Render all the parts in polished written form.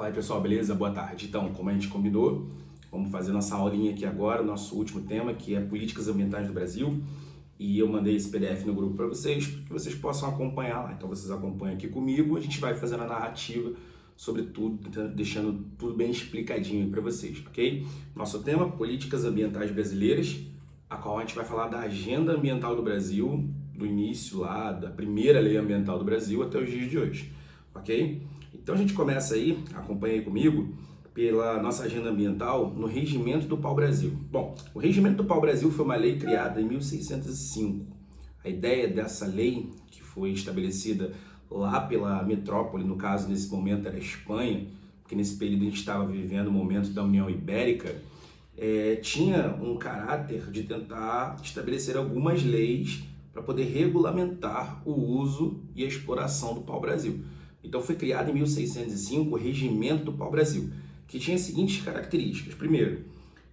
Fala aí pessoal, beleza? Boa tarde. Então, como a gente combinou, vamos fazer nossa aulinha aqui agora, nosso último tema, que é Políticas Ambientais do Brasil. E eu mandei esse PDF no grupo para vocês, para que vocês possam acompanhar lá. Então vocês acompanham aqui comigo, a gente vai fazendo a narrativa sobre tudo, deixando tudo bem explicadinho para vocês, ok? Nosso tema, Políticas Ambientais Brasileiras, a qual a gente vai falar da Agenda Ambiental do Brasil, do início lá, da primeira Lei Ambiental do Brasil até os dias de hoje, ok? Então a gente começa aí, acompanha aí comigo, pela nossa agenda ambiental no Regimento do Pau-Brasil. Bom, o Regimento do Pau-Brasil foi uma lei criada em 1605. A ideia dessa lei, que foi estabelecida lá pela metrópole, no caso nesse momento era a Espanha, porque nesse período a gente estava vivendo o momento da União Ibérica, tinha um caráter de tentar estabelecer algumas leis para poder regulamentar o uso e a exploração do pau-brasil. Então foi criado em 1605 o Regimento do Pau-Brasil, que tinha as seguintes características. Primeiro,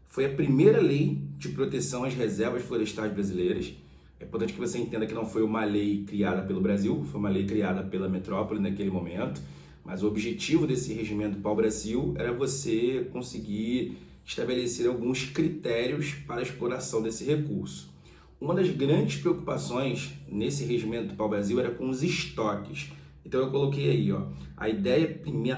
foi a primeira lei de proteção às reservas florestais brasileiras. É importante que você entenda que não foi uma lei criada pelo Brasil, foi uma lei criada pela metrópole naquele momento, mas o objetivo desse Regimento do Pau-Brasil era você conseguir estabelecer alguns critérios para a exploração desse recurso. Uma das grandes preocupações nesse Regimento do Pau-Brasil era com os estoques. Então eu coloquei aí, ó, a ideia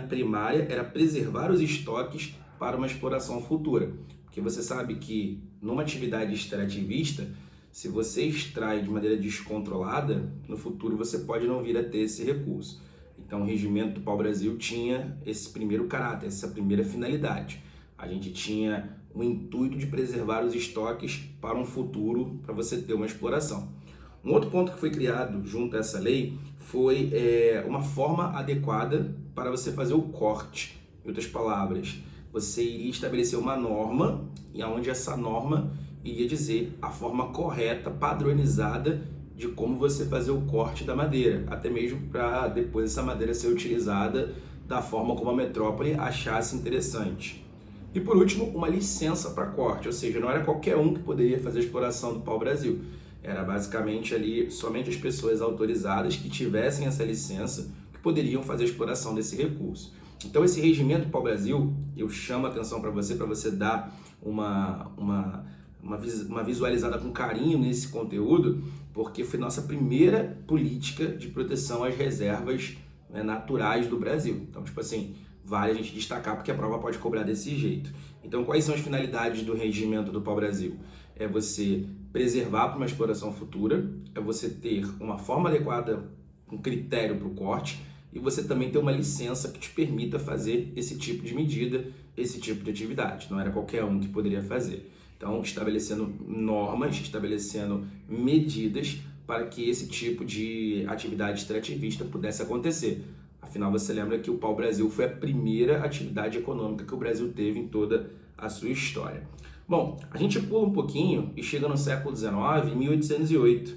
primária era preservar os estoques para uma exploração futura. Porque você sabe que numa atividade extrativista, se você extrai de maneira descontrolada, no futuro você pode não vir a ter esse recurso. Então o Regimento do Pau-Brasil tinha esse primeiro caráter, essa primeira finalidade. A gente tinha o intuito de preservar os estoques para um futuro, para você ter uma exploração. Um outro ponto que foi criado junto a essa lei foi uma forma adequada para você fazer o corte. Em outras palavras, você iria estabelecer uma norma, e onde essa norma iria dizer a forma correta, padronizada de como você fazer o corte da madeira, até mesmo para depois essa madeira ser utilizada da forma como a metrópole achasse interessante. E por último, uma licença para corte, ou seja, não era qualquer um que poderia fazer a exploração do pau-brasil. Era basicamente ali somente as pessoas autorizadas que tivessem essa licença que poderiam fazer a exploração desse recurso. Então esse Regimento do Pau-Brasil, eu chamo a atenção para você dar uma visualizada com carinho nesse conteúdo, porque foi nossa primeira política de proteção às reservas, né, naturais do Brasil. Então, tipo assim, vale a gente destacar porque a prova pode cobrar desse jeito. Então, quais são as finalidades do Regimento do Pau-Brasil? É você preservar para uma exploração futura, é você ter uma forma adequada, um critério para o corte, e você também ter uma licença que te permita fazer esse tipo de medida, esse tipo de atividade. Não era qualquer um que poderia fazer. Então, estabelecendo normas, estabelecendo medidas para que esse tipo de atividade extrativista pudesse acontecer. Afinal, você lembra que o pau-brasil foi a primeira atividade econômica que o Brasil teve em toda a sua história. Bom, a gente pula um pouquinho e chega no século XIX, em 1808,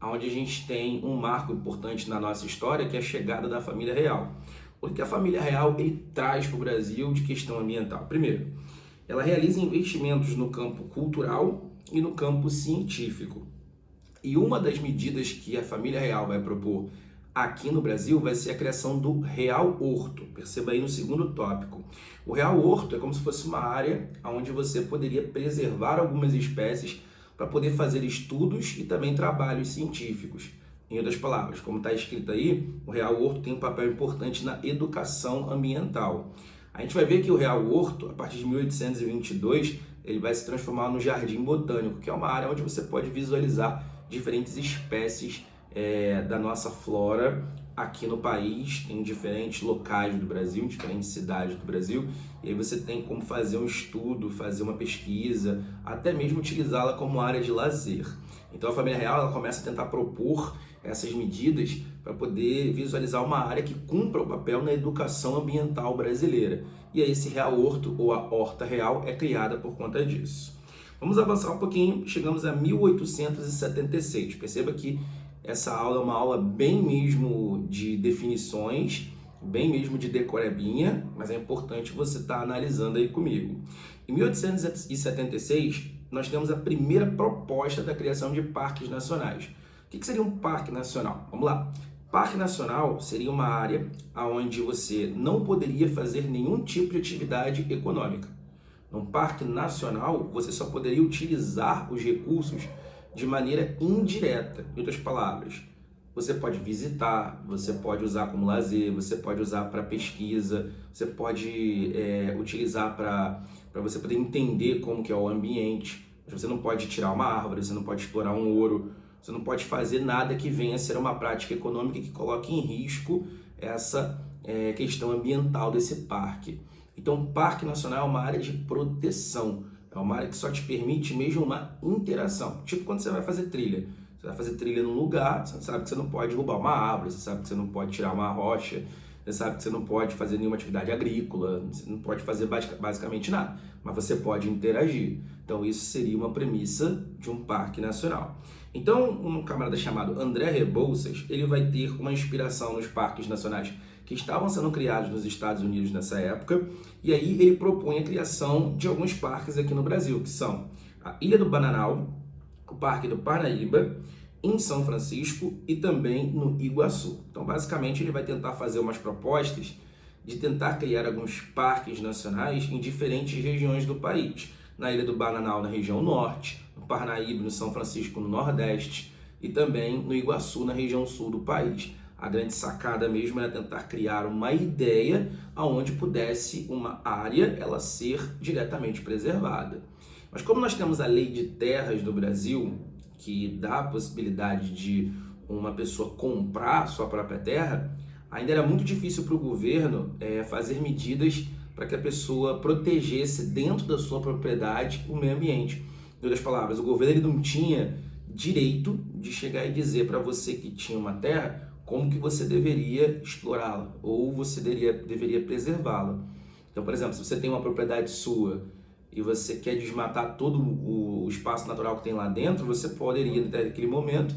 onde a gente tem um marco importante na nossa história, que é a chegada da família real. O que a família real ele traz para o Brasil de questão ambiental? Primeiro, ela realiza investimentos no campo cultural e no campo científico. E uma das medidas que a família real vai propor aqui no Brasil vai ser a criação do Real Horto. Perceba aí no segundo tópico. O Real Horto é como se fosse uma área onde você poderia preservar algumas espécies para poder fazer estudos e também trabalhos científicos. Em outras palavras, como está escrito aí, o Real Horto tem um papel importante na educação ambiental. A gente vai ver que o Real Horto, a partir de 1822, ele vai se transformar no Jardim Botânico, que é uma área onde você pode visualizar diferentes espécies da nossa flora aqui no país, em diferentes locais do Brasil, em diferentes cidades do Brasil, e aí você tem como fazer um estudo, fazer uma pesquisa, até mesmo utilizá-la como área de lazer. Então a família real ela começa a tentar propor essas medidas para poder visualizar uma área que cumpra o papel na educação ambiental brasileira. E aí esse Real Horto, ou a Horta Real, é criada por conta disso. Vamos avançar um pouquinho, chegamos a 1876. Perceba que essa aula é uma aula bem mesmo de definições, bem mesmo de decorebinha, mas é importante você estar analisando aí comigo. Em 1876, nós temos a primeira proposta da criação de parques nacionais. O que seria um parque nacional? Vamos lá. Parque Nacional seria uma área onde você não poderia fazer nenhum tipo de atividade econômica. Num Parque Nacional, você só poderia utilizar os recursos de maneira indireta. Em outras palavras, você pode visitar, você pode usar como lazer, você pode usar para pesquisa, você pode utilizar para você poder entender como que é o ambiente. Mas você não pode tirar uma árvore, você não pode explorar um ouro, você não pode fazer nada que venha a ser uma prática econômica que coloque em risco essa questão ambiental desse parque. Então, o Parque Nacional é uma área de proteção, é uma área que só te permite mesmo uma interação. Tipo quando você vai fazer trilha. Você vai fazer trilha num lugar, você sabe que você não pode derrubar uma árvore, você sabe que você não pode tirar uma rocha, você sabe que você não pode fazer nenhuma atividade agrícola, você não pode fazer basicamente nada, mas você pode interagir. Então isso seria uma premissa de um parque nacional. Então um camarada chamado André Rebouças, ele vai ter uma inspiração nos parques nacionais que estavam sendo criados nos Estados Unidos nessa época, e aí ele propõe a criação de alguns parques aqui no Brasil, que são a Ilha do Bananal, o Parque do Parnaíba, em São Francisco e também no Iguaçu. Então, basicamente, ele vai tentar fazer umas propostas de tentar criar alguns parques nacionais em diferentes regiões do país. Na Ilha do Bananal, na região norte, no Parnaíba, no São Francisco, no nordeste e também no Iguaçu, na região sul do país. A grande sacada mesmo era tentar criar uma ideia onde pudesse uma área ela ser diretamente preservada. Mas como nós temos a Lei de Terras do Brasil, que dá a possibilidade de uma pessoa comprar sua própria terra, ainda era muito difícil para o governo fazer medidas para que a pessoa protegesse dentro da sua propriedade o meio ambiente. Em outras palavras, o governo ele não tinha direito de chegar e dizer para você que tinha uma terra como que você deveria explorá-la ou você deveria preservá-la. Então, por exemplo, se você tem uma propriedade sua e você quer desmatar todo o espaço natural que tem lá dentro, você poderia naquele momento,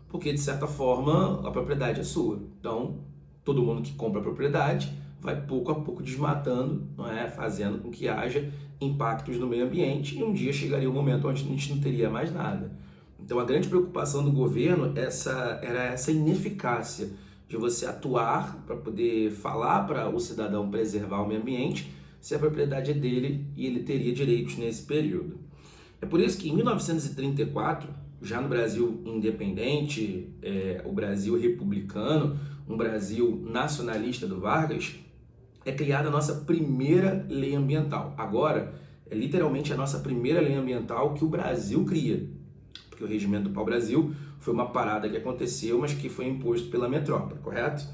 porque de certa forma a propriedade é sua. Então, todo mundo que compra a propriedade vai pouco a pouco desmatando, não é? Fazendo com que haja impactos no meio ambiente e um dia chegaria um momento onde a gente não teria mais nada. Então, a grande preocupação do governo era essa ineficácia de você atuar para poder falar para o cidadão preservar o meio ambiente, se a propriedade é dele e ele teria direitos nesse período. É por isso que em 1934, já no Brasil independente, o Brasil republicano, um Brasil nacionalista do Vargas, é criada a nossa primeira lei ambiental. Agora, é literalmente a nossa primeira lei ambiental que o Brasil cria, porque o Regimento do Pau-Brasil foi uma parada que aconteceu, mas que foi imposto pela metrópole, correto?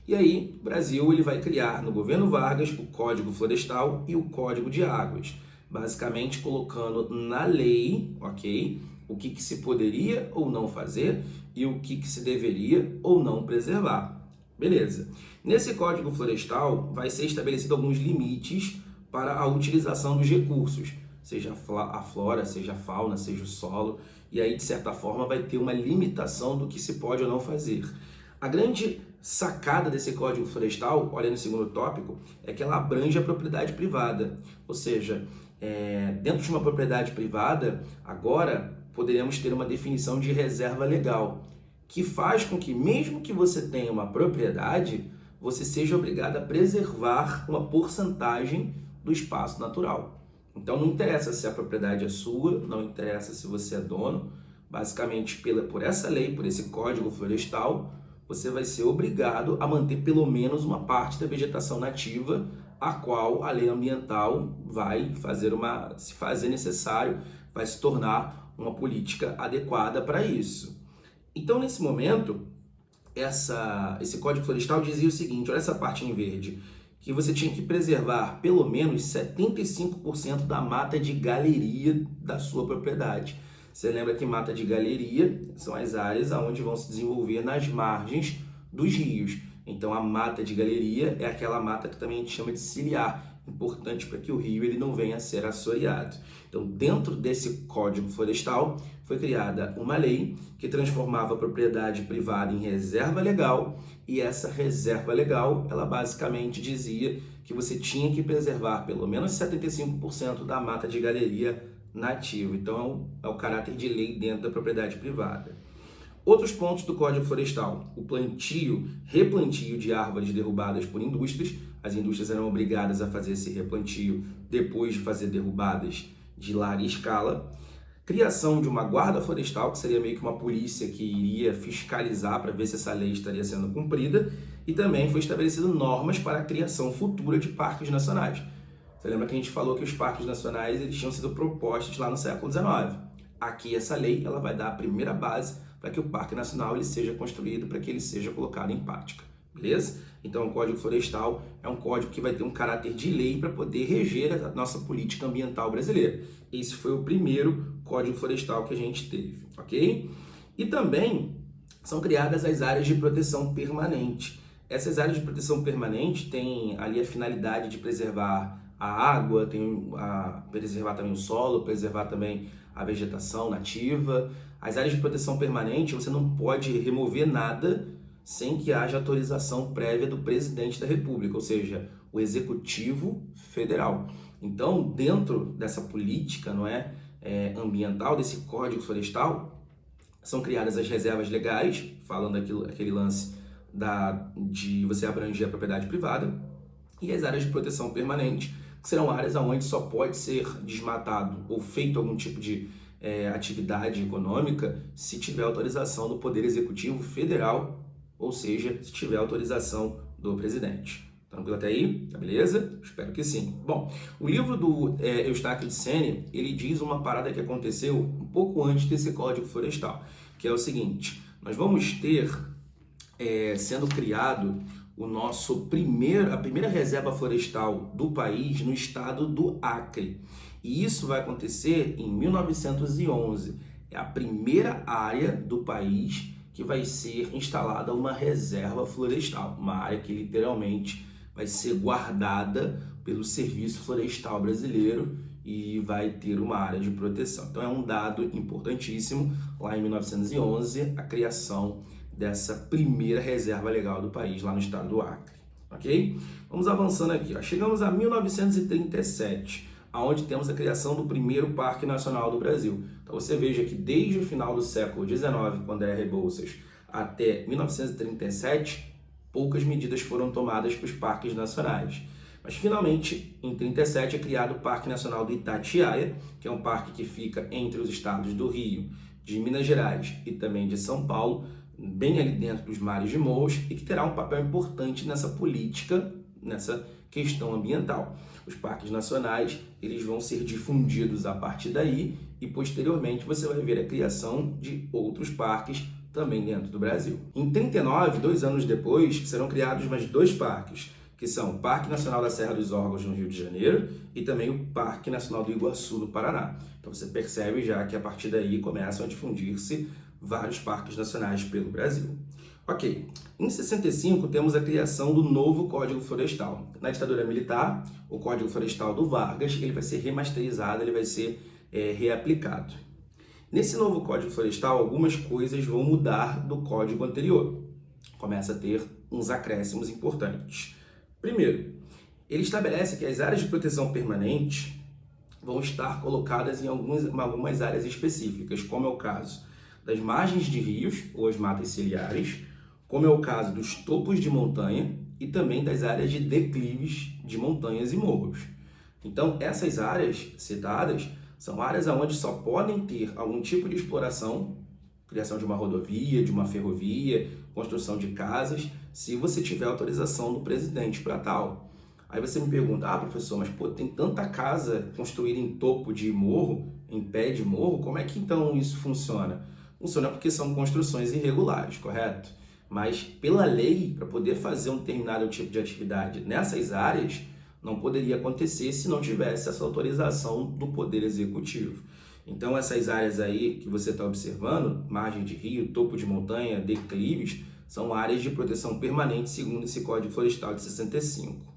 E aí, o Brasil ele vai criar no governo Vargas o Código Florestal e o Código de Águas, basicamente colocando na lei, ok, o que se poderia ou não fazer e o que se deveria ou não preservar. Beleza. Nesse Código Florestal vai ser estabelecido alguns limites para a utilização dos recursos, seja a flora, seja a fauna, seja o solo, e aí de certa forma vai ter uma limitação do que se pode ou não fazer. A grande sacada desse Código Florestal, olha no segundo tópico, é que ela abrange a propriedade privada, ou seja, dentro de uma propriedade privada, agora poderemos ter uma definição de reserva legal, que faz com que mesmo que você tenha uma propriedade, você seja obrigado a preservar uma porcentagem do espaço natural. Então não interessa se a propriedade é sua, não interessa se você é dono, basicamente por essa lei, por esse Código Florestal, você vai ser obrigado a manter pelo menos uma parte da vegetação nativa, a qual a lei ambiental vai fazer se fazer necessário, vai se tornar uma política adequada para isso. Então, nesse momento, esse Código Florestal dizia o seguinte, olha essa parte em verde, que você tinha que preservar pelo menos 75% da mata de galeria da sua propriedade. Você lembra que mata de galeria são as áreas onde vão se desenvolver nas margens dos rios. Então a mata de galeria é aquela mata que também a gente chama de ciliar, importante para que o rio ele não venha a ser assoreado. Então dentro desse Código Florestal foi criada uma lei que transformava a propriedade privada em reserva legal, e essa reserva legal, ela basicamente dizia que você tinha que preservar pelo menos 75% da mata de galeria nativa. Então, é o caráter de lei dentro da propriedade privada. Outros pontos do Código Florestal: o replantio de árvores derrubadas por indústrias. As indústrias eram obrigadas a fazer esse replantio depois de fazer derrubadas de larga escala. Criação de uma guarda florestal, que seria meio que uma polícia que iria fiscalizar para ver se essa lei estaria sendo cumprida. E também foi estabelecido normas para a criação futura de parques nacionais. Você lembra que a gente falou que os parques nacionais eles tinham sido propostos lá no século XIX. Aqui essa lei ela vai dar a primeira base para que o Parque Nacional ele seja construído, para que ele seja colocado em prática. Beleza? Então o Código Florestal é um código que vai ter um caráter de lei para poder reger a nossa política ambiental brasileira. Esse foi o primeiro Código Florestal que a gente teve, ok? E também são criadas as áreas de proteção permanente. Essas áreas de proteção permanente têm ali a finalidade de preservar a água, preservar também o solo, preservar também a vegetação nativa. As áreas de proteção permanente, você não pode remover nada sem que haja autorização prévia do presidente da República, ou seja, o Executivo Federal. Então, dentro dessa política ambiental, desse Código Florestal, são criadas as reservas legais, falando aquele lance de você abranger a propriedade privada, e as áreas de proteção permanente, que serão áreas onde só pode ser desmatado ou feito algum tipo de atividade econômica se tiver autorização do Poder Executivo Federal, ou seja, se tiver autorização do presidente. Tranquilo até aí? Tá beleza? Espero que sim. Bom, o livro do Eustáquio de Sena, ele diz uma parada que aconteceu um pouco antes desse Código Florestal, que é o seguinte: nós vamos ter sendo criado a primeira reserva florestal do país no estado do Acre. E isso vai acontecer em 1911. É a primeira área do país que vai ser instalada uma reserva florestal, uma área que literalmente vai ser guardada pelo Serviço Florestal Brasileiro e vai ter uma área de proteção. Então é um dado importantíssimo, lá em 1911, a criação dessa primeira reserva legal do país, lá no estado do Acre, ok? Vamos avançando aqui, ó. Chegamos a 1937, onde temos a criação do primeiro Parque Nacional do Brasil. Então você veja que desde o final do século XIX, com André Rebouças, até 1937, poucas medidas foram tomadas para os parques nacionais. Mas finalmente, em 1937, é criado o Parque Nacional do Itatiaia, que é um parque que fica entre os estados do Rio, de Minas Gerais e também de São Paulo, bem ali dentro dos mares de Morros, e que terá um papel importante nessa política, nessa questão ambiental. Os parques nacionais eles vão ser difundidos a partir daí e posteriormente você vai ver a criação de outros parques também dentro do Brasil. Em 39, 2 anos depois, serão criados mais 2 parques, que são o Parque Nacional da Serra dos Órgãos no Rio de Janeiro e também o Parque Nacional do Iguaçu no Paraná. Então você percebe já que a partir daí começam a difundir-se vários parques nacionais pelo Brasil. Ok, em 65 temos a criação do novo Código Florestal. Na ditadura militar, o Código Florestal do Vargas ele vai ser remasterizado, ele vai ser reaplicado. Nesse novo Código Florestal, algumas coisas vão mudar do código anterior. Começa a ter uns acréscimos importantes. Primeiro, ele estabelece que as áreas de proteção permanente vão estar colocadas em algumas áreas específicas, como é o caso das margens de rios ou as matas ciliares, como é o caso dos topos de montanha e também das áreas de declives de montanhas e morros. Então, essas áreas citadas são áreas onde só podem ter algum tipo de exploração, criação de uma rodovia, de uma ferrovia, construção de casas, se você tiver autorização do presidente para tal. Aí você me pergunta, professor, mas tem tanta casa construída em topo de morro, em pé de morro, como é que então isso funciona? Funciona porque são construções irregulares, correto? Mas pela lei, para poder fazer um determinado tipo de atividade nessas áreas, não poderia acontecer se não tivesse essa autorização do Poder Executivo. Então essas áreas aí que você está observando, margem de rio, topo de montanha, declives, são áreas de proteção permanente segundo esse Código Florestal de 65.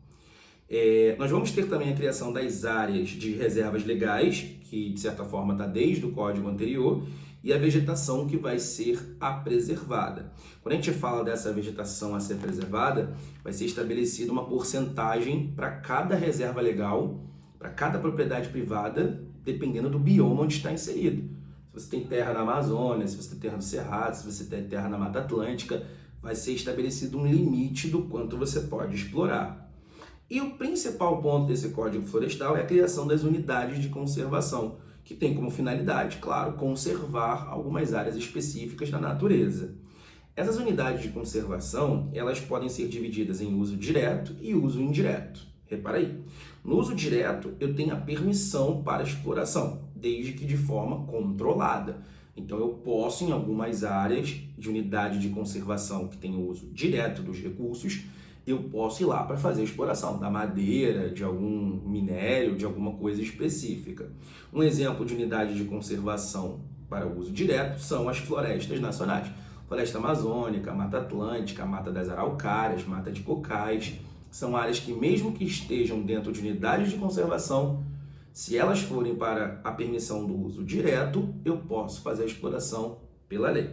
Nós vamos ter também a criação das áreas de reservas legais, que de certa forma está desde o código anterior, e a vegetação que vai ser preservada. Quando a gente fala dessa vegetação a ser preservada, vai ser estabelecida uma porcentagem para cada reserva legal, para cada propriedade privada, dependendo do bioma onde está inserido. se você tem terra na Amazônia, se você tem terra no Cerrado, se você tem terra na Mata Atlântica, vai ser estabelecido um limite do quanto você pode explorar. E o principal ponto desse Código Florestal é a criação das unidades de conservação, que tem como finalidade, claro, conservar algumas áreas específicas da natureza. Essas unidades de conservação, elas podem ser divididas em uso direto e uso indireto. Repara aí, no uso direto eu tenho a permissão para exploração, desde que de forma controlada. Então eu posso, em algumas áreas de unidade de conservação que tem o uso direto dos recursos, eu posso ir lá para fazer a exploração da madeira, de algum minério, de alguma coisa específica. Um exemplo de unidade de conservação para o uso direto são as florestas nacionais. Floresta Amazônica, Mata Atlântica, Mata das Araucárias, Mata de Cocais. São áreas que, mesmo que estejam dentro de unidades de conservação, se elas forem para a permissão do uso direto, eu posso fazer a exploração pela lei.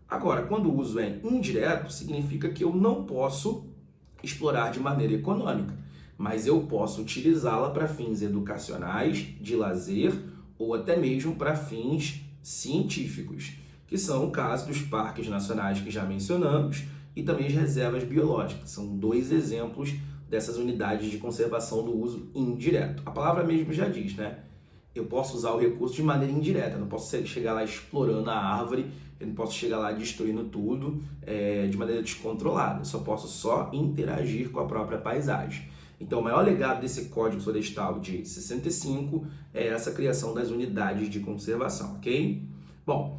Agora, quando o uso é indireto, significa que eu não posso explorar de maneira econômica, mas eu posso utilizá-la para fins educacionais, de lazer ou até mesmo para fins científicos, que são o caso dos parques nacionais que já mencionamos e também as reservas biológicas. São dois exemplos dessas unidades de conservação do uso indireto. A palavra mesmo já diz, né? Eu posso usar o recurso de maneira indireta, eu não posso chegar lá explorando a árvore, eu não posso chegar lá destruindo tudo de maneira descontrolada, eu só posso interagir com a própria paisagem. Então, o maior legado desse Código Florestal de 65 é essa criação das unidades de conservação, ok? Bom,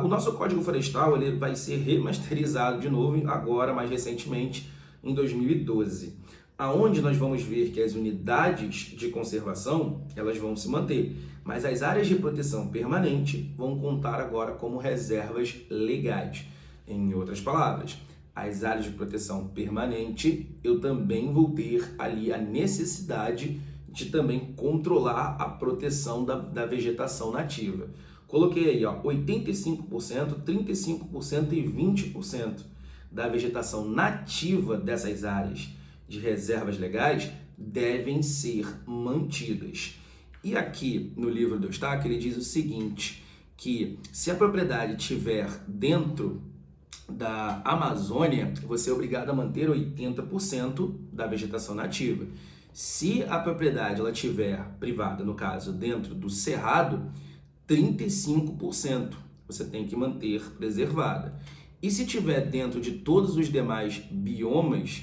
o nosso Código Florestal ele vai ser remasterizado de novo agora, mais recentemente, em 2012. Aonde nós vamos ver que as unidades de conservação elas vão se manter, mas as áreas de proteção permanente vão contar agora como reservas legais. Em outras palavras, as áreas de proteção permanente, eu também vou ter ali a necessidade de também controlar a proteção da vegetação nativa. Coloquei aí, 85%, 35% e 20% da vegetação nativa dessas áreas de reservas legais devem ser mantidas. E aqui no livro do Eustáquio ele diz o seguinte, que se a propriedade estiver dentro da Amazônia, você é obrigado a manter 80% da vegetação nativa. Se a propriedade ela estiver privada, no caso, dentro do Cerrado, 35% você tem que manter preservada. E se estiver dentro de todos os demais biomas,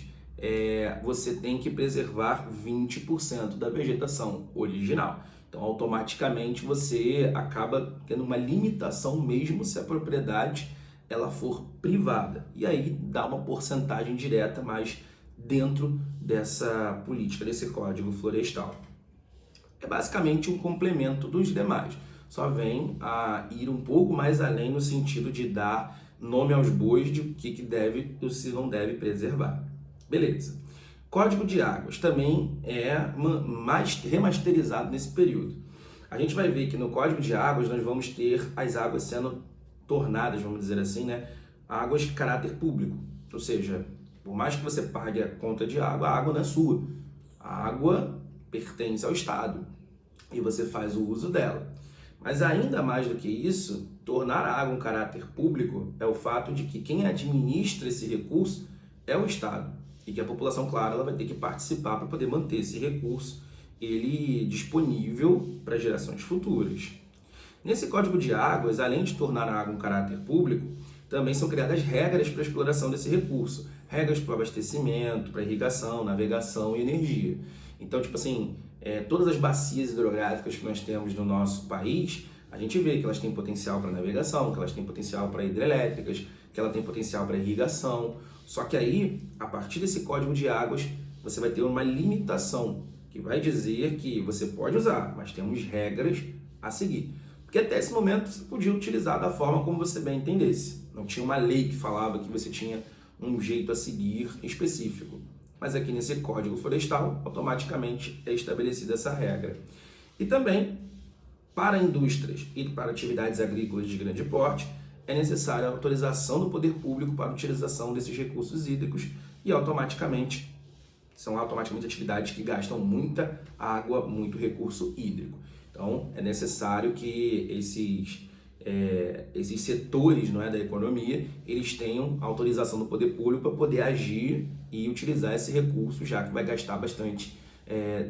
você tem que preservar 20% da vegetação original. Então, automaticamente, você acaba tendo uma limitação mesmo se a propriedade ela for privada. E aí dá uma porcentagem direta, mas dentro dessa política, desse Código Florestal. É basicamente um complemento dos demais. Só vem a ir um pouco mais além no sentido de dar nome aos bois de o que deve e o que não deve preservar. Beleza. Código de Águas também é mais remasterizado nesse período. A gente vai ver que no Código de Águas nós vamos ter as águas sendo tornadas, vamos dizer assim, né, águas de caráter público. Ou seja, por mais que você pague a conta de água, a água não é sua. A água pertence ao Estado e você faz o uso dela. Mas ainda mais do que isso, tornar a água um caráter público é o fato de que quem administra esse recurso é o Estado. E que a população, claro, ela vai ter que participar para poder manter esse recurso ele disponível para gerações futuras. Nesse Código de Águas, além de tornar a água um caráter público, também são criadas regras para a exploração desse recurso. Regras para o abastecimento, para irrigação, navegação e energia. Então, tipo assim, todas as bacias hidrográficas que nós temos no nosso país, a gente vê que elas têm potencial para navegação, que elas têm potencial para hidrelétricas, que ela tem potencial para irrigação. Só que aí, a partir desse Código de Águas, você vai ter uma limitação que vai dizer que você pode usar, mas temos regras a seguir. Porque até esse momento você podia utilizar da forma como você bem entendesse. Não tinha uma lei que falava que você tinha um jeito a seguir específico. Mas aqui nesse Código Florestal, automaticamente é estabelecida essa regra. E também, para indústrias e para atividades agrícolas de grande porte, é necessária a autorização do poder público para a utilização desses recursos hídricos e são automaticamente atividades que gastam muita água, muito recurso hídrico. Então, é necessário que esses setores, não é, da economia, eles tenham autorização do poder público para poder agir e utilizar esse recurso, já que vai gastar bastante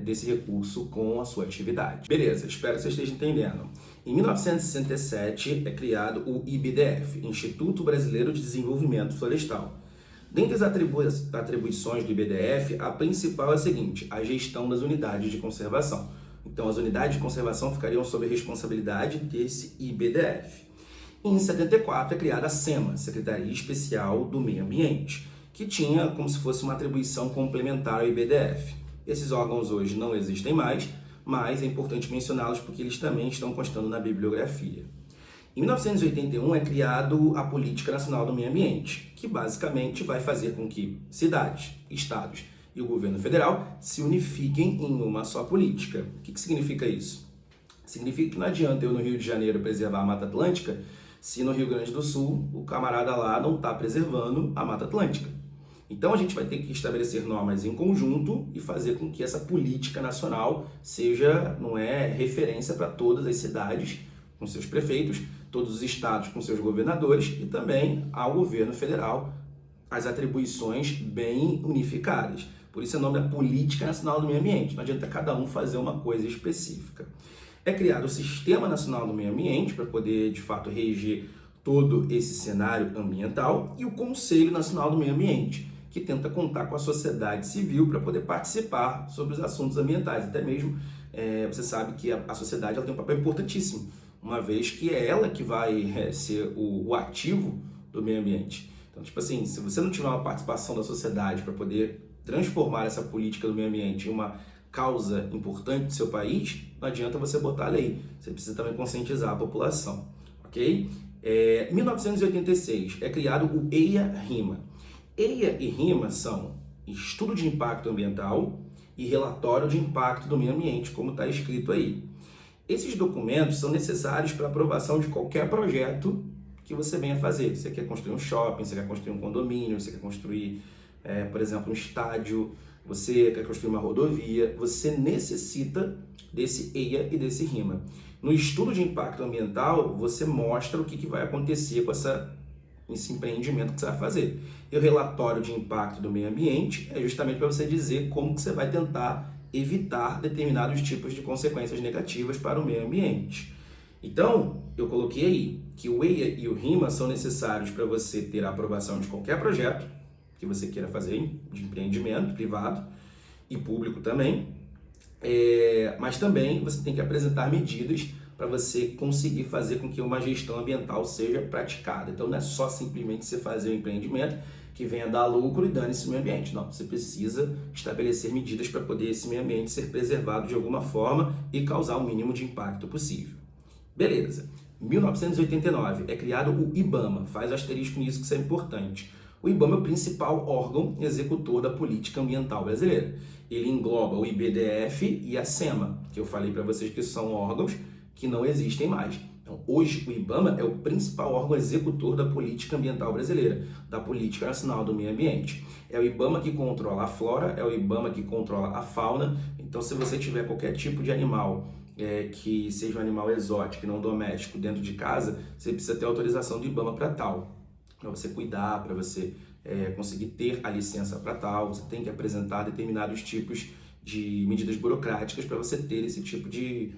desse recurso com a sua atividade. Beleza, espero que você esteja entendendo. Em 1967 é criado o IBDF, Instituto Brasileiro de Desenvolvimento Florestal. Dentre as atribuições do IBDF, a principal é a seguinte: a gestão das unidades de conservação. Então, as unidades de conservação ficariam sob a responsabilidade desse IBDF. Em 74 é criada a SEMA, Secretaria Especial do Meio Ambiente, que tinha como se fosse uma atribuição complementar ao IBDF. Esses órgãos hoje não existem mais, mas é importante mencioná-los porque eles também estão constando na bibliografia. Em 1981 é criado a Política Nacional do Meio Ambiente, que basicamente vai fazer com que cidades, estados e o governo federal se unifiquem em uma só política. O que significa isso? Significa que não adianta eu no Rio de Janeiro preservar a Mata Atlântica se no Rio Grande do Sul o camarada lá não está preservando a Mata Atlântica. Então a gente vai ter que estabelecer normas em conjunto e fazer com que essa política nacional seja, não é, referência para todas as cidades com seus prefeitos, todos os estados com seus governadores e também ao governo federal as atribuições bem unificadas. Por isso é o nome da Política Nacional do Meio Ambiente. Não adianta cada um fazer uma coisa específica. É criado o Sistema Nacional do Meio Ambiente para poder, de fato, reger todo esse cenário ambiental e o Conselho Nacional do Meio Ambiente, que tenta contar com a sociedade civil para poder participar sobre os assuntos ambientais. Até mesmo, você sabe que a sociedade ela tem um papel importantíssimo, uma vez que é ela que vai ser o ativo do meio ambiente. Então, tipo assim, se você não tiver uma participação da sociedade para poder transformar essa política do meio ambiente em uma causa importante do seu país, não adianta você botar a lei. Você precisa também conscientizar a população, ok? Em 1986 é criado o EIA-RIMA. EIA e RIMA são Estudo de Impacto Ambiental e Relatório de Impacto do Meio Ambiente, como está escrito aí. Esses documentos são necessários para aprovação de qualquer projeto que você venha fazer. Você quer construir um shopping, você quer construir um condomínio, você quer construir, por exemplo, um estádio, você quer construir uma rodovia, você necessita desse EIA e desse RIMA. No estudo de impacto ambiental, você mostra o que vai acontecer com esse empreendimento que você vai fazer. E o relatório de impacto do meio ambiente é justamente para você dizer como que você vai tentar evitar determinados tipos de consequências negativas para o meio ambiente. Então, eu coloquei aí que o EIA e o RIMA são necessários para você ter a aprovação de qualquer projeto que você queira fazer, de empreendimento privado e público também, mas também você tem que apresentar medidas para você conseguir fazer com que uma gestão ambiental seja praticada. Então, não é só simplesmente você fazer um empreendimento que venha dar lucro e dane-se o meio ambiente. Não, você precisa estabelecer medidas para poder esse meio ambiente ser preservado de alguma forma e causar o mínimo de impacto possível. Beleza. Em 1989 é criado o IBAMA, faz asterisco nisso que isso é importante. O IBAMA é o principal órgão executor da política ambiental brasileira. Ele engloba o IBDF e a SEMA, que eu falei para vocês que são órgãos que não existem mais. Então, hoje o IBAMA é o principal órgão executor da política ambiental brasileira, da Política Nacional do Meio Ambiente. É o IBAMA que controla a flora, é o IBAMA que controla a fauna. Então, se você tiver qualquer tipo de animal que seja um animal exótico e não doméstico dentro de casa, você precisa ter autorização do IBAMA para tal. Para você cuidar, para você conseguir ter a licença para tal, você tem que apresentar determinados tipos de medidas burocráticas para você ter esse tipo de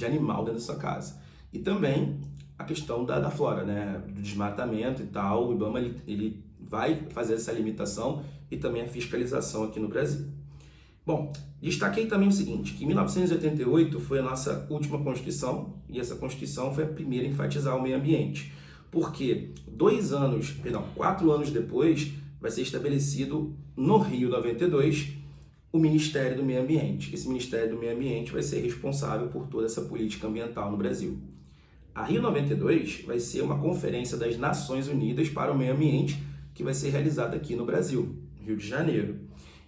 animal dentro da sua casa. E também a questão da flora, né? Do desmatamento e tal, o IBAMA ele vai fazer essa limitação e também a fiscalização aqui no Brasil. Bom, destaquei também o seguinte, que em 1988 foi a nossa última Constituição e essa Constituição foi a primeira a enfatizar o meio ambiente. Porque 4 anos depois vai ser estabelecido no Rio 92 o Ministério do Meio Ambiente. Esse Ministério do Meio Ambiente vai ser responsável por toda essa política ambiental no Brasil. A Rio 92 vai ser uma conferência das Nações Unidas para o Meio Ambiente que vai ser realizada aqui no Brasil, Rio de Janeiro.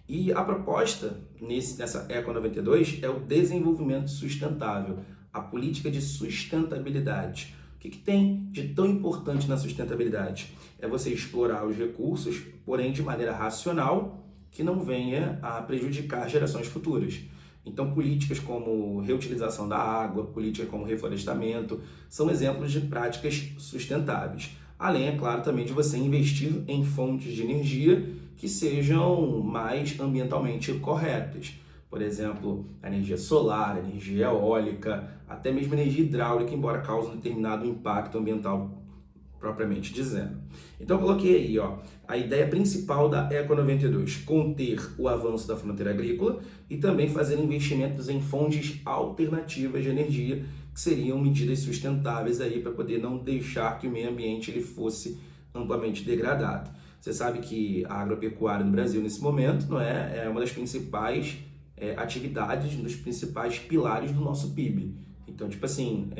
E a proposta nessa Eco 92 é o desenvolvimento sustentável, a política de sustentabilidade. O que tem de tão importante na sustentabilidade? É você explorar os recursos, porém de maneira racional, que não venha a prejudicar gerações futuras. Então, políticas como reutilização da água, políticas como reflorestamento, são exemplos de práticas sustentáveis. Além, é claro, também de você investir em fontes de energia que sejam mais ambientalmente corretas. Por exemplo, a energia solar, a energia eólica, até mesmo a energia hidráulica, embora cause um determinado impacto ambiental propriamente dizendo. Então eu coloquei aí, a ideia principal da Eco 92, conter o avanço da fronteira agrícola e também fazer investimentos em fontes alternativas de energia, que seriam medidas sustentáveis aí para poder não deixar que o meio ambiente ele fosse amplamente degradado. Você sabe que a agropecuária no Brasil nesse momento não é uma das principais atividades, um dos principais pilares do nosso PIB. Então, tipo assim,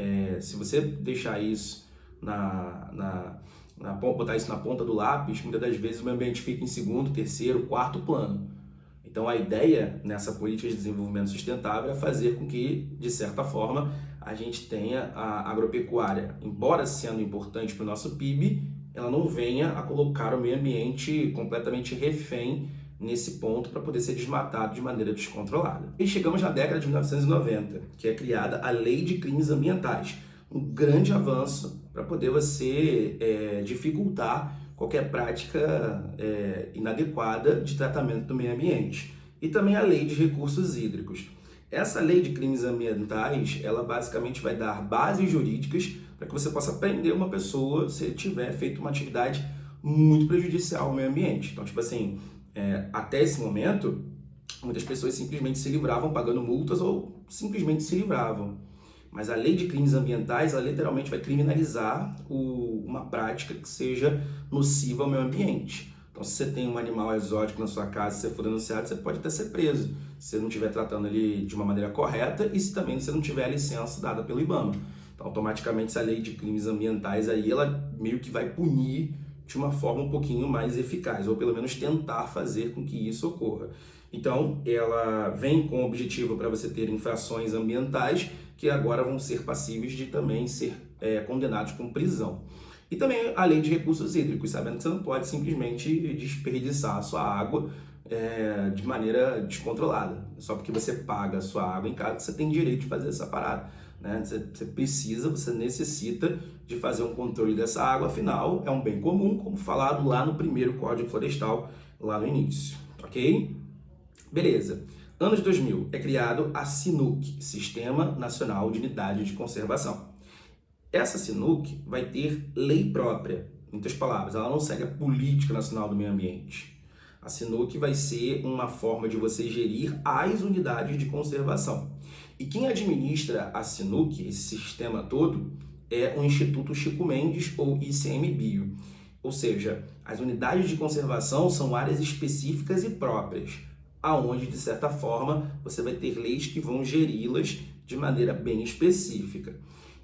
se você deixar isso botar isso na ponta do lápis, muitas das vezes o meio ambiente fica em segundo, terceiro, quarto plano. Então a ideia nessa política de desenvolvimento sustentável é fazer com que, de certa forma, a gente tenha a agropecuária, embora sendo importante para o nosso PIB, ela não venha a colocar o meio ambiente completamente refém nesse ponto para poder ser desmatado de maneira descontrolada. E chegamos na década de 1990, que é criada a Lei de Crimes Ambientais, um grande avanço para poder você dificultar qualquer prática inadequada de tratamento do meio ambiente. E também a Lei de Recursos Hídricos. Essa Lei de Crimes Ambientais, ela basicamente vai dar bases jurídicas para que você possa prender uma pessoa se tiver feito uma atividade muito prejudicial ao meio ambiente. Então, tipo assim, até esse momento, muitas pessoas simplesmente se livravam pagando multas ou simplesmente se livravam. Mas a Lei de Crimes Ambientais, ela literalmente vai criminalizar uma prática que seja nociva ao meio ambiente. Então, se você tem um animal exótico na sua casa, se você for denunciado, você pode até ser preso, se você não estiver tratando ele de uma maneira correta e se também você não tiver a licença dada pelo IBAMA. Então, automaticamente, essa Lei de Crimes Ambientais aí, ela meio que vai punir de uma forma um pouquinho mais eficaz, ou pelo menos tentar fazer com que isso ocorra. Então, ela vem com o objetivo para você ter infrações ambientais que agora vão ser passíveis de também ser condenados com prisão. E também a Lei de Recursos Hídricos, sabendo que você não pode simplesmente desperdiçar a sua água de maneira descontrolada. Só porque você paga a sua água em casa, você tem direito de fazer essa parada. Né? Você necessita de fazer um controle dessa água, afinal é um bem comum, como falado lá no primeiro Código Florestal, lá no início, ok? Beleza. Anos 2000, é criado a SINUC, Sistema Nacional de Unidade de Conservação. Essa SINUC vai ter lei própria, em outras palavras, ela não segue a Política Nacional do Meio Ambiente. A SINUC vai ser uma forma de você gerir as unidades de conservação. E quem administra a SINUC, esse sistema todo, é o Instituto Chico Mendes, ou ICMBio. Ou seja, as unidades de conservação são áreas específicas e próprias, aonde, de certa forma, você vai ter leis que vão geri-las de maneira bem específica.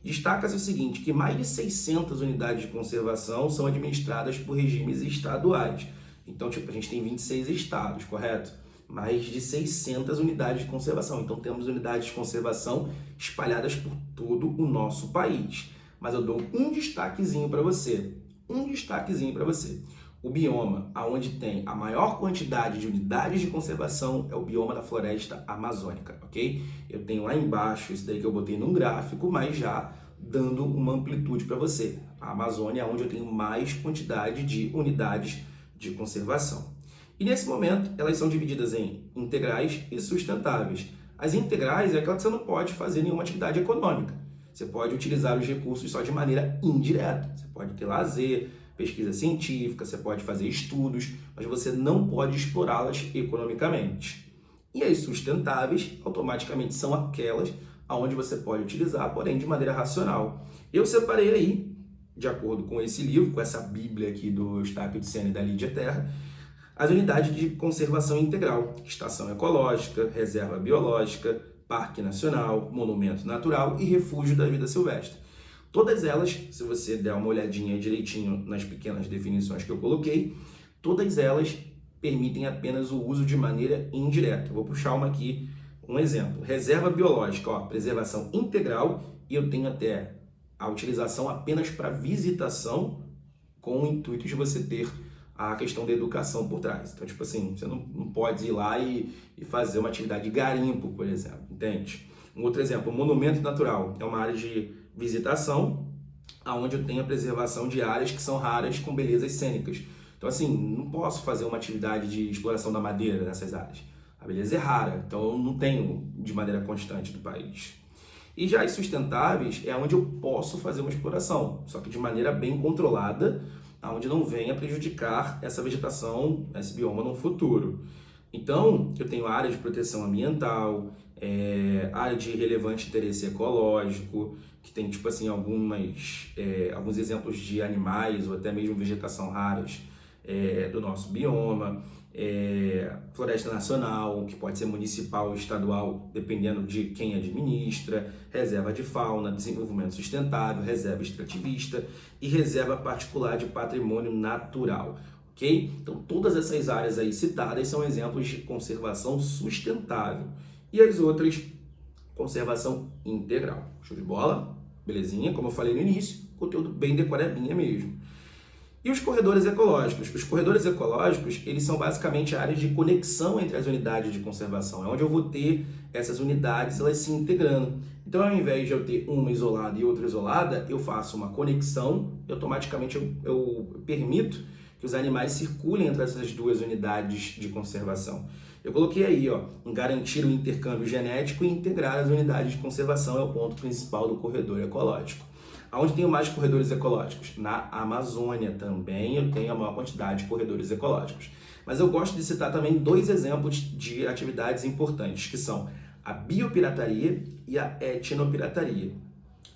Destaca-se o seguinte, que mais de 600 unidades de conservação são administradas por regimes estaduais. Então, a gente tem 26 estados, correto? Mais de 600 unidades de conservação. Então, temos unidades de conservação espalhadas por todo o nosso país. Mas eu dou um destaquezinho para você. O bioma onde tem a maior quantidade de unidades de conservação é o bioma da floresta amazônica, ok? Eu tenho lá embaixo isso daí que eu botei num gráfico, mas já dando uma amplitude para você. A Amazônia é onde eu tenho mais quantidade de unidades de conservação. E nesse momento, elas são divididas em integrais e sustentáveis. As integrais é aquela que você não pode fazer nenhuma atividade econômica. Você pode utilizar os recursos só de maneira indireta. Você pode ter lazer, pesquisa científica, você pode fazer estudos, mas você não pode explorá-las economicamente. E as sustentáveis, automaticamente, são aquelas onde você pode utilizar, porém de maneira racional. Eu separei aí, de acordo com esse livro, com essa bíblia aqui do Eustáquio de Sena e da Lídia Terra, as unidades de conservação integral: estação ecológica, reserva biológica, parque nacional, monumento natural e refúgio da vida silvestre. Todas elas, se você der uma olhadinha direitinho nas pequenas definições que eu coloquei, todas elas permitem apenas o uso de maneira indireta. Eu vou puxar uma aqui, um exemplo. Reserva biológica, preservação integral, e eu tenho até a utilização apenas para visitação, com o intuito de você ter a questão da educação por trás. Então, tipo assim, você não pode ir lá e fazer uma atividade de garimpo, por exemplo, entende? Um outro exemplo, o monumento natural é uma área de visitação onde eu tenho a preservação de áreas que são raras com belezas cênicas. Então, assim, não posso fazer uma atividade de exploração da madeira nessas áreas. A beleza é rara, então eu não tenho de maneira constante do país. E já as sustentáveis é onde eu posso fazer uma exploração, só que de maneira bem controlada, onde não venha prejudicar essa vegetação, esse bioma no futuro. Então, eu tenho área de proteção ambiental, área de relevante interesse ecológico, que tem, tipo assim, alguns exemplos de animais ou até mesmo vegetação raras do nosso bioma, floresta nacional, que pode ser municipal ou estadual, dependendo de quem administra, reserva de fauna, desenvolvimento sustentável, reserva extrativista e reserva particular de patrimônio natural. Ok? Então, todas essas áreas aí citadas são exemplos de conservação sustentável. E as outras, conservação integral. Show de bola? Belezinha? Como eu falei no início, conteúdo bem decoradinha mesmo. E os corredores ecológicos? Os corredores ecológicos, eles são basicamente áreas de conexão entre as unidades de conservação. É onde eu vou ter essas unidades, elas se integrando. Então, ao invés de eu ter uma isolada e outra isolada, eu faço uma conexão e automaticamente eu permito que os animais circulem entre essas duas unidades de conservação. Eu coloquei aí, em garantir o intercâmbio genético e integrar as unidades de conservação é o ponto principal do corredor ecológico. Aonde tenho mais corredores ecológicos? Na Amazônia também eu tenho a maior quantidade de corredores ecológicos. Mas eu gosto de citar também 2 exemplos de atividades importantes, que são a biopirataria e a etnopirataria.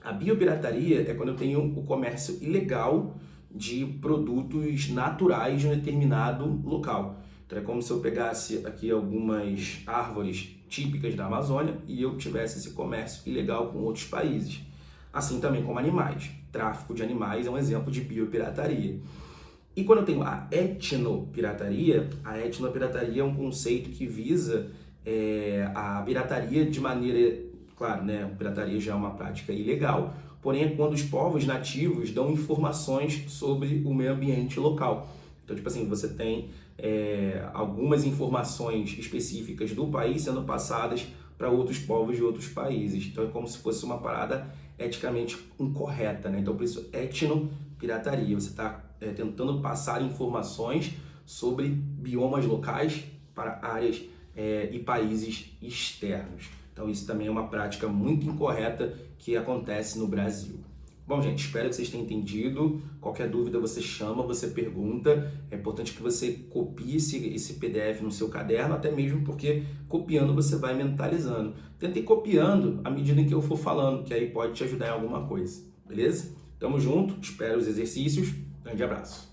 A biopirataria é quando eu tenho o comércio ilegal de produtos naturais de um determinado local. Então é como se eu pegasse aqui algumas árvores típicas da Amazônia e eu tivesse esse comércio ilegal com outros países. Assim também como animais. Tráfico de animais é um exemplo de biopirataria. E quando eu tenho a etnopirataria é um conceito que visa a pirataria de maneira... Claro, né? A pirataria já é uma prática ilegal, porém é quando os povos nativos dão informações sobre o meio ambiente local. Então, tipo assim, você tem algumas informações específicas do país sendo passadas para outros povos de outros países. Então, é como se fosse uma parada eticamente incorreta, né? Então, por isso, etnopirataria. Você está tentando passar informações sobre biomas locais para áreas e países externos. Então, isso também é uma prática muito incorreta que acontece no Brasil. Bom, gente, espero que vocês tenham entendido. Qualquer dúvida você chama, você pergunta. É importante que você copie esse PDF no seu caderno, até mesmo porque copiando você vai mentalizando. Tente ir copiando à medida em que eu for falando, que aí pode te ajudar em alguma coisa. Beleza? Tamo junto, espero os exercícios. Grande abraço.